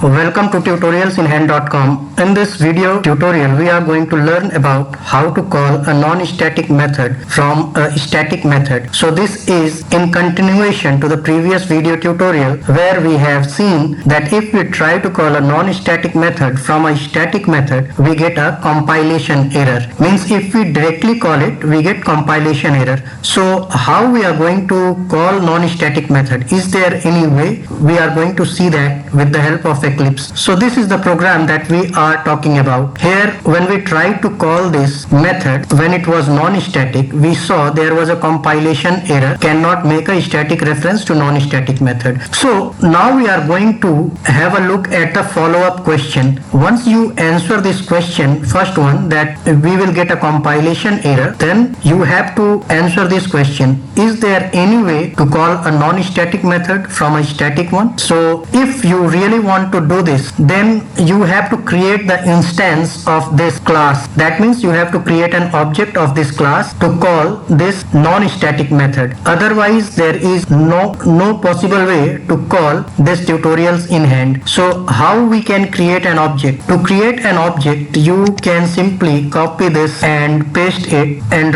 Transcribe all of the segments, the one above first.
Welcome to tutorialsinhand.com. In this video tutorial we are going to learn about how to call a non-static method from a static method. So this is in continuation to the previous video tutorial where we have seen that if we try to call a non-static method from a static method we get a compilation error. Means if we directly call it we get compilation error. So how we are going to call non-static method? Is there any way? We are going to see that with the help of Eclipse. So this is the program that we are talking about. Here when we tried to call this method when it was non-static, we saw there was a compilation error, cannot make a static reference to non-static method. So now we are going to have a look at the follow-up question. Once you answer this question, first one, that we will get a compilation error, then you have to answer this question: is there any way to call a non-static method from a static one? So if you really want to do this, then you have to create the instance of this class. That means you have to create an object of this class to call this non-static method. Otherwise there is no possible way to call this tutorials in hand. So how we can create an object? To create an object you can simply copy this and paste it and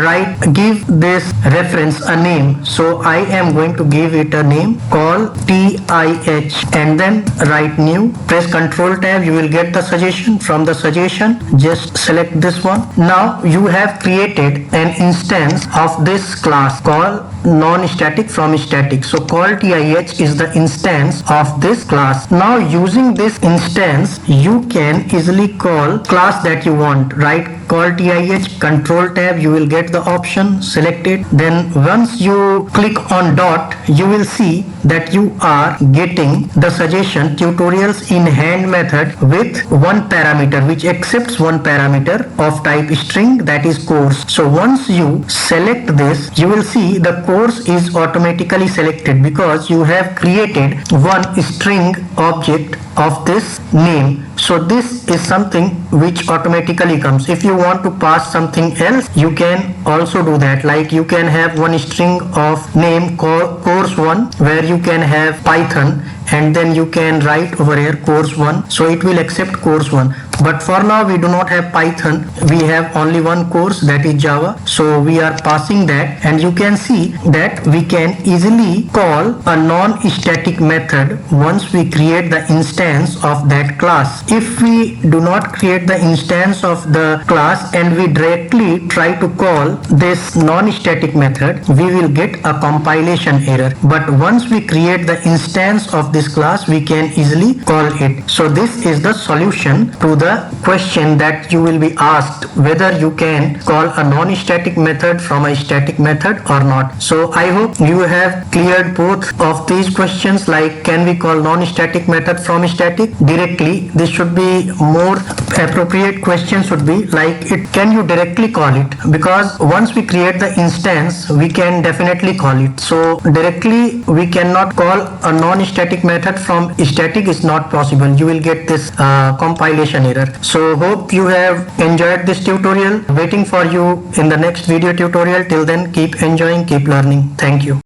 give this reference a name. So I am going to give it a name, call TIH, and then write new. Press Ctrl tab, you will get the suggestion. From the suggestion just select this one. Now you have created an instance of this class called non-static from static. So call TIH is the instance of this class. Now using this instance you can easily call class that you want. Right, call TIH, Ctrl tab, you will get the option, select it. Then once you click on dot, you will see that you are getting the suggestion tutorials in hand method with one parameter, which accepts one parameter of type string, that is course. So once you select this, you will see the course is automatically selected because you have created one string object of this name. So this is something which automatically comes. If you want to pass something else, you can also do that. Like you can have one string of name course1 where you can have Python, and then you can write over here course1, so it will accept course1. But for now we do not have Python, we have only one course, that is Java, so we are passing that. And you can see that we can easily call a non-static method once we create the instance of that class. If we do not create the instance of the class and we directly try to call this non-static method, we will get a compilation error. But once we create the instance of this class, we can easily call it. So this is the solution to the question that you will be asked, whether you can call a non-static method from a static method or not. So I hope you have cleared both of these questions, like can we call non-static method from static directly. This should be more appropriate question, should be like it, can you directly call it? Because once we create the instance we can definitely call it. So directly we cannot call a non-static method from static, is not possible. You will get this compilation error. So hope you have enjoyed this tutorial. Waiting for you in the next video tutorial. Till then, keep enjoying, keep learning. Thank you.